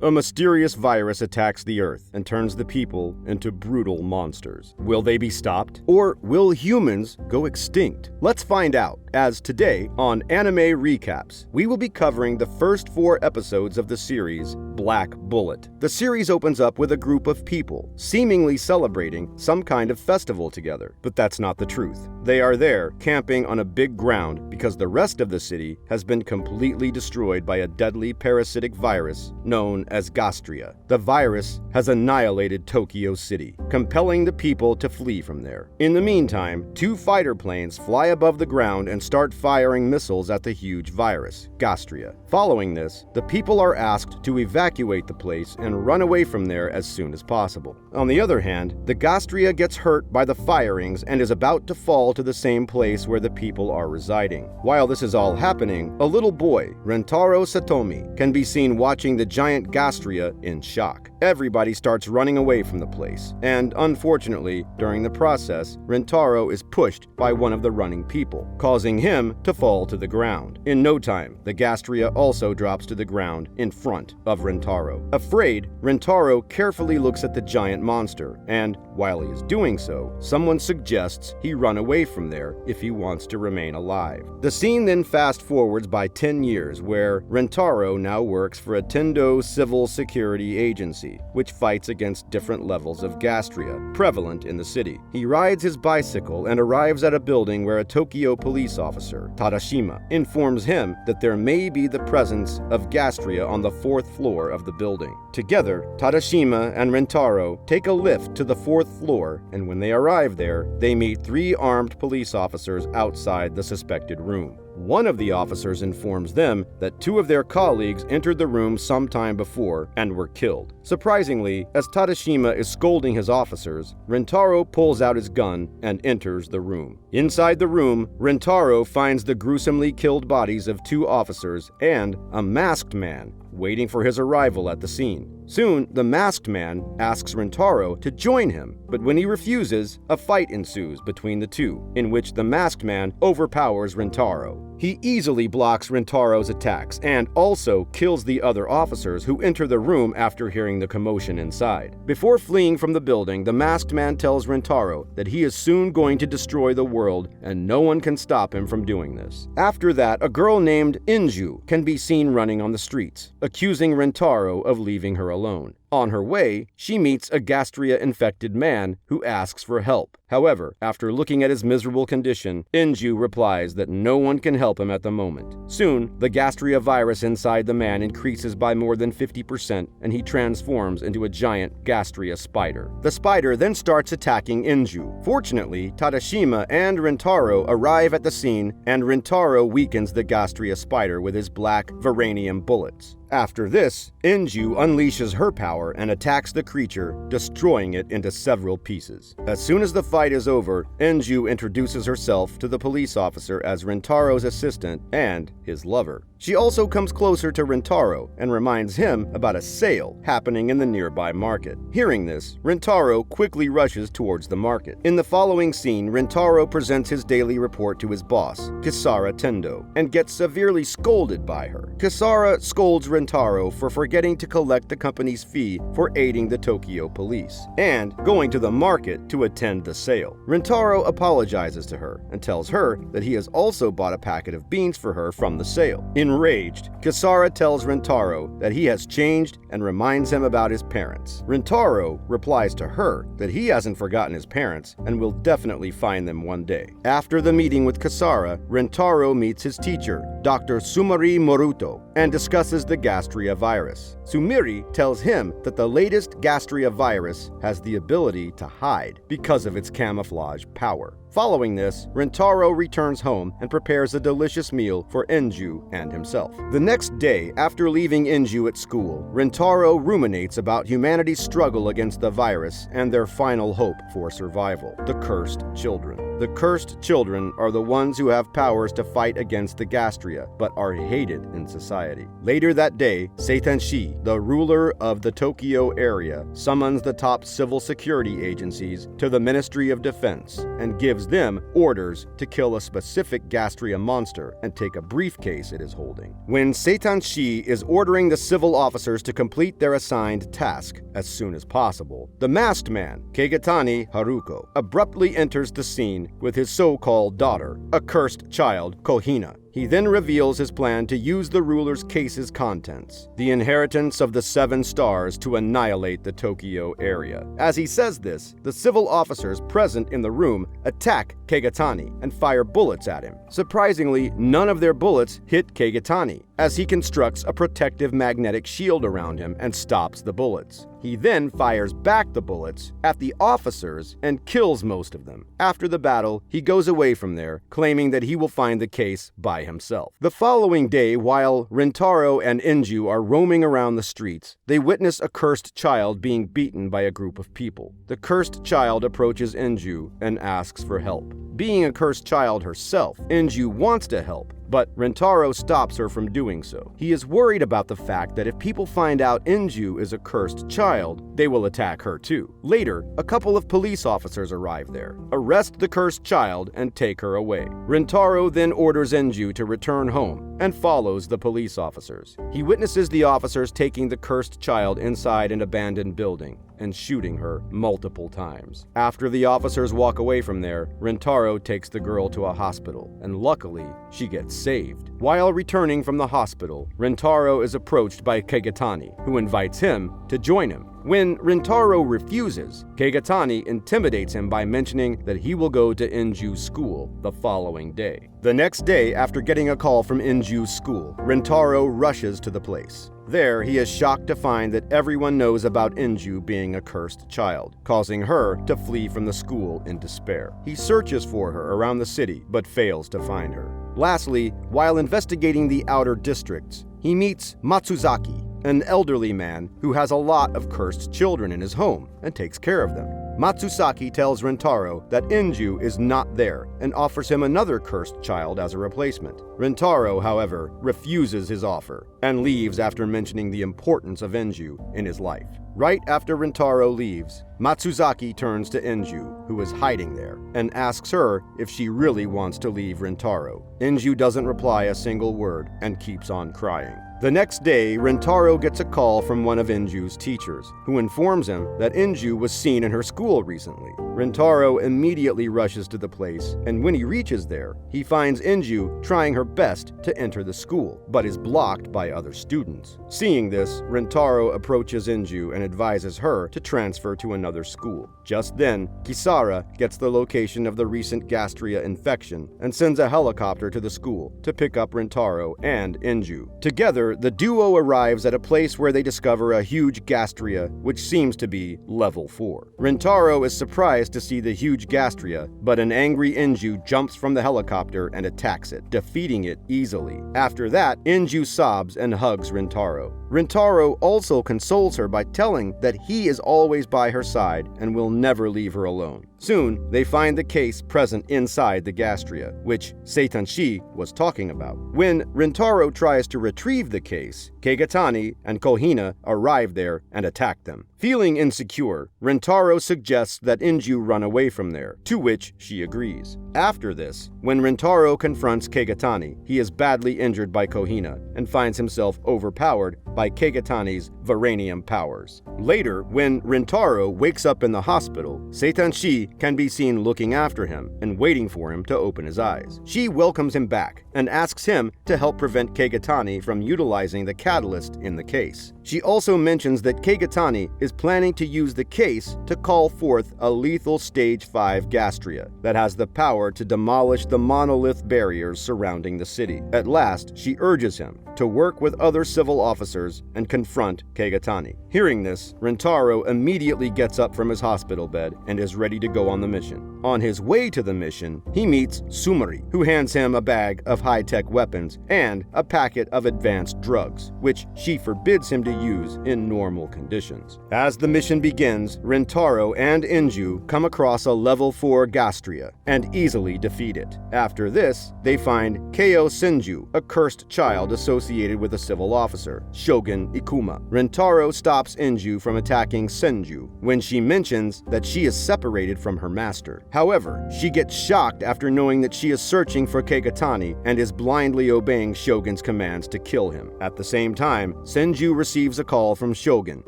A mysterious virus attacks the Earth and turns the people into brutal monsters. Will they be stopped? Or will humans go extinct? Let's find out, as today on Anime Recaps, we will be covering the first 4 episodes of the series Black Bullet. The series opens up with a group of people seemingly celebrating some kind of festival together, but that's not the truth. They are there camping on a big ground because the rest of the city has been completely destroyed by a deadly parasitic virus known as Gastria. The virus has annihilated Tokyo City, compelling the people to flee from there. In the meantime, 2 fighter planes fly above the ground and start firing missiles at the huge virus, Gastria. Following this, the people are asked to evacuate the place and run away from there as soon as possible. On the other hand, the Gastria gets hurt by the firings and is about to fall to the same place where the people are residing. While this is all happening, a little boy, Rentaro Satomi, can be seen watching the giant Gastria in shock. Everybody starts running away from the place, and unfortunately, during the process, Rentaro is pushed by one of the running people, causing him to fall to the ground. In no time, the Gastria also drops to the ground in front of Rentaro. Afraid, Rentaro carefully looks at the giant monster, and while he is doing so, someone suggests he run away from there if he wants to remain alive. The scene then fast forwards by 10 years, where Rentaro now works for a Tendo civil security agency, which fights against different levels of Gastria prevalent in the city. He rides his bicycle and arrives at a building where a Tokyo police officer, Tadashima, informs him that there may be the presence of Gastria on the 4th floor of the building. Together, Tadashima and Rentaro take a lift to the 4th floor, and when they arrive there, they meet 3 armed police officers outside the suspected room. One of the officers informs them that 2 of their colleagues entered the room sometime before and were killed. Surprisingly, as Tadashima is scolding his officers, Rentaro pulls out his gun and enters the room. Inside the room, Rentaro finds the gruesomely killed bodies of 2 officers and a masked man waiting for his arrival at the scene. Soon, the masked man asks Rentaro to join him, but when he refuses, a fight ensues between the 2, in which the masked man overpowers Rentaro. He easily blocks Rentaro's attacks and also kills the other officers who enter the room after hearing the commotion inside. Before fleeing from the building, the masked man tells Rentaro that he is soon going to destroy the world and no one can stop him from doing this. After that, a girl named Enju can be seen running on the streets, accusing Rentaro of leaving her alone. On her way, she meets a Gastria-infected man who asks for help. However, after looking at his miserable condition, Enju replies that no one can help him at the moment. Soon, the Gastria virus inside the man increases by more than 50%, and he transforms into a giant Gastria spider. The spider then starts attacking Enju. Fortunately, Tadashima and Rentaro arrive at the scene, and Rentaro weakens the Gastria spider with his black Varanium bullets. After this, Enju unleashes her power and attacks the creature, destroying it into several pieces. As soon as the fight is over, Enju introduces herself to the police officer as Rentaro's assistant and his lover. She also comes closer to Rentaro and reminds him about a sale happening in the nearby market. Hearing this, Rentaro quickly rushes towards the market. In the following scene, Rentaro presents his daily report to his boss, Kisara Tendo, and gets severely scolded by her. Kisara scolds Rentaro for forgetting to collect the company's fee for aiding the Tokyo police and going to the market to attend the sale. Rentaro apologizes to her and tells her that he has also bought a packet of beans for her from the sale. Enraged, Kisara tells Rentaro that he has changed and reminds him about his parents. Rentaro replies to her that he hasn't forgotten his parents and will definitely find them one day. After the meeting with Kisara, Rentaro meets his teacher, Dr. Sumari Moruto, and discusses the Gastria virus. Sumiri tells him that the latest Gastria virus has the ability to hide because of its camouflage power. Following this, Rentaro returns home and prepares a delicious meal for Enju and himself. The next day, after leaving Enju at school, Rentaro ruminates about humanity's struggle against the virus and their final hope for survival, the cursed children. The cursed children are the ones who have powers to fight against the Gastria, but are hated in society. Later that day, Seitan-shi, the ruler of the Tokyo area, summons the top civil security agencies to the Ministry of Defense and gives them orders to kill a specific Gastria monster and take a briefcase it is holding. When Seitan-shi is ordering the civil officers to complete their assigned task as soon as possible, the masked man, Kagetani Haruko, abruptly enters the scene with his so-called daughter, a cursed child, Kohina. He then reveals his plan to use the ruler's case's contents, the inheritance of the 7 stars, to annihilate the Tokyo area. As he says this, the civil officers present in the room attack Kagetani and fire bullets at him. Surprisingly, none of their bullets hit Kagetani, as he constructs a protective magnetic shield around him and stops the bullets. He then fires back the bullets at the officers and kills most of them. After the battle, he goes away from there, claiming that he will find the case by himself. The following day, while Rentaro and Enju are roaming around the streets, they witness a cursed child being beaten by a group of people. The cursed child approaches Enju and asks for help. Being a cursed child herself, Enju wants to help, but Rentaro stops her from doing so. He is worried about the fact that if people find out Enju is a cursed child, they will attack her too. Later, a couple of police officers arrive there, arrest the cursed child, and take her away. Rentaro then orders Enju to return home and follows the police officers. He witnesses the officers taking the cursed child inside an abandoned building and shooting her multiple times. After the officers walk away from there, Rentaro takes the girl to a hospital, and luckily, she gets saved. While returning from the hospital, Rentaro is approached by Kagetani, who invites him to join him. When Rentaro refuses, Kagetani intimidates him by mentioning that he will go to Enju's school the following day. The next day, after getting a call from Enju's school, Rentaro rushes to the place. There, he is shocked to find that everyone knows about Enju being a cursed child, causing her to flee from the school in despair. He searches for her around the city, but fails to find her. Lastly, while investigating the outer districts, he meets Matsuzaki, an elderly man who has a lot of cursed children in his home and takes care of them. Matsuzaki tells Rentaro that Enju is not there and offers him another cursed child as a replacement. Rentaro, however, refuses his offer and leaves after mentioning the importance of Enju in his life. Right after Rentaro leaves, Matsuzaki turns to Enju, who is hiding there, and asks her if she really wants to leave Rentaro. Enju doesn't reply a single word and keeps on crying. The next day, Rentaro gets a call from one of Enju's teachers, who informs him that Enju was seen in her school recently. Rentaro immediately rushes to the place, and when he reaches there, he finds Enju trying her best to enter the school, but is blocked by other students. Seeing this, Rentaro approaches Enju and advises her to transfer to another school. Just then, Kisara gets the location of the recent Gastria infection and sends a helicopter to the school to pick up Rentaro and Enju. Together, the duo arrives at a place where they discover a huge Gastria, which seems to be level 4. Rentaro is surprised to see the huge Gastria, but an angry Enju jumps from the helicopter and attacks it, defeating it easily. After that, Enju sobs and hugs Rentaro. Rentaro also consoles her by telling that he is always by her side and will never leave her alone. Soon, they find the case present inside the Gastria, which Seitan-shi was talking about. When Rentaro tries to retrieve the case, Kagetani and Kohina arrive there and attack them. Feeling insecure, Rentaro suggests that Enju run away from there, to which she agrees. After this, when Rentaro confronts Kagetani, he is badly injured by Kohina and finds himself overpowered by Kagetani's Varanium powers. Later, when Rentaro wakes up in the hospital, Seitan-shi can be seen looking after him and waiting for him to open his eyes. She welcomes him back and asks him to help prevent Kagetani from utilizing the catalyst in the case. She also mentions that Kagetani is planning to use the case to call forth a lethal Stage 5 Gastria that has the power to demolish the monolith barriers surrounding the city. At last, she urges him to work with other civil officers and confront Kagetani. Hearing this, Rentaro immediately gets up from his hospital bed and is ready to go on the mission. On his way to the mission, he meets Sumari, who hands him a bag of high-tech weapons and a packet of advanced drugs, which she forbids him to use in normal conditions. As the mission begins, Rentaro and Enju come across a level 4 Gastria and easily defeat it. After this, they find Keo Senju, a cursed child associated with a civil officer, Shogun Ikuma. Rentaro stops Enju from attacking Senju when she mentions that she is separated from her master. However, she gets shocked after knowing that she is searching for Kagetani and is blindly obeying Shogun's commands to kill him. At the same time, Senju receives a call from Shogun,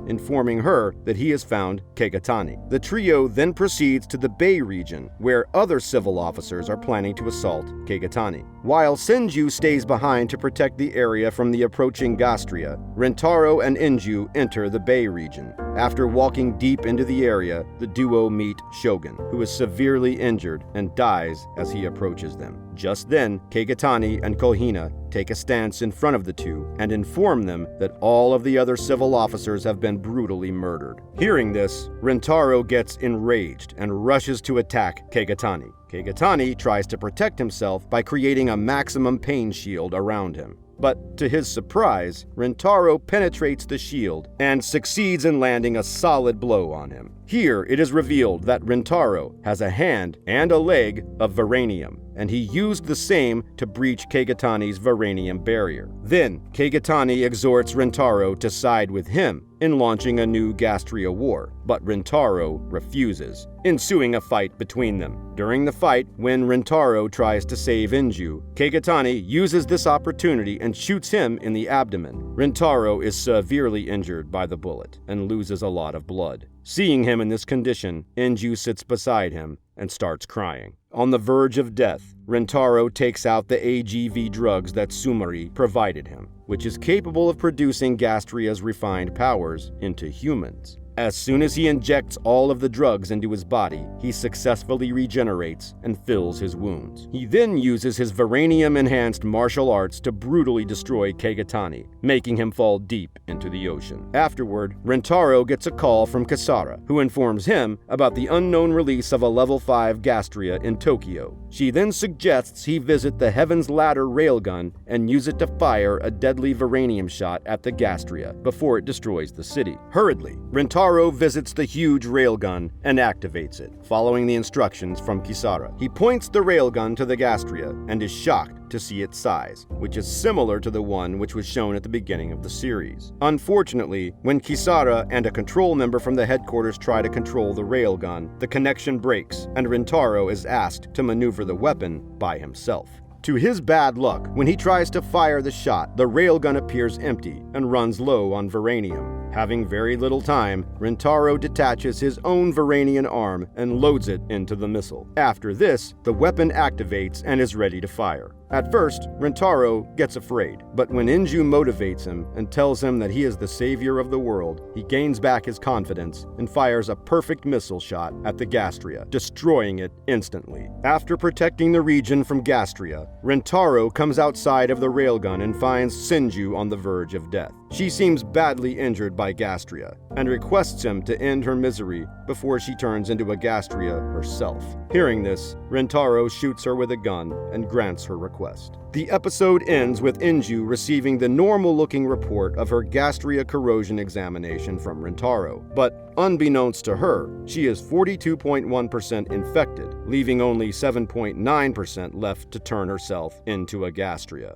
informing her that he has found Kagetani. The trio then proceeds to the Bay region, where other civil officers are planning to assault Kagetani. While Senju stays behind to protect the area from the approaching Gastria, Rentaro and Enju enter the Bay region. After walking deep into the area, the duo meet Shogun, who is severely injured and dies as he approaches them. Just then, Kagetani and Kohina take a stance in front of the two and inform them that all of the other civil officers have been brutally murdered. Hearing this, Rentaro gets enraged and rushes to attack Kagetani. Kagetani tries to protect himself by creating a maximum pain shield around him. But to his surprise, Rentaro penetrates the shield and succeeds in landing a solid blow on him. Here, it is revealed that Rentaro has a hand and a leg of Varanium, and he used the same to breach Kagetani's Varanium barrier. Then, Kagetani exhorts Rentaro to side with him in launching a new Gastria war, but Rentaro refuses, ensuing a fight between them. During the fight, when Rentaro tries to save Enju, Kagetani uses this opportunity and shoots him in the abdomen. Rentaro is severely injured by the bullet and loses a lot of blood. Seeing him in this condition, Enju sits beside him and starts crying. On the verge of death, Rentaro takes out the AGV drugs that Sumari provided him, which is capable of producing Gastria's refined powers into humans. As soon as he injects all of the drugs into his body, he successfully regenerates and fills his wounds. He then uses his Varanium-enhanced martial arts to brutally destroy Kagetani, making him fall deep into the ocean. Afterward, Rentaro gets a call from Kisara, who informs him about the unknown release of a level 5 Gastria in Tokyo. She then suggests he visit the Heaven's Ladder railgun and use it to fire a deadly Varanium shot at the Gastria before it destroys the city. Hurriedly, Rentaro visits the huge railgun and activates it, following the instructions from Kisara. He points the railgun to the Gastria and is shocked to see its size, which is similar to the one which was shown at the beginning of the series. Unfortunately, when Kisara and a control member from the headquarters try to control the railgun, the connection breaks and Rentaro is asked to maneuver the weapon by himself. To his bad luck, when he tries to fire the shot, the railgun appears empty and runs low on Varanium. Having very little time, Rentaro detaches his own Varanian arm and loads it into the missile. After this, the weapon activates and is ready to fire. At first, Rentaro gets afraid, but when Enju motivates him and tells him that he is the savior of the world, he gains back his confidence and fires a perfect missile shot at the Gastria, destroying it instantly. After protecting the region from Gastria, Rentaro comes outside of the railgun and finds Senju on the verge of death. She seems badly injured by Gastria and requests him to end her misery before she turns into a Gastria herself. Hearing this, Rentaro shoots her with a gun and grants her request. The episode ends with Enju receiving the normal-looking report of her Gastria corrosion examination from Rentaro, but unbeknownst to her, she is 42.1% infected, leaving only 7.9% left to turn herself into a Gastria.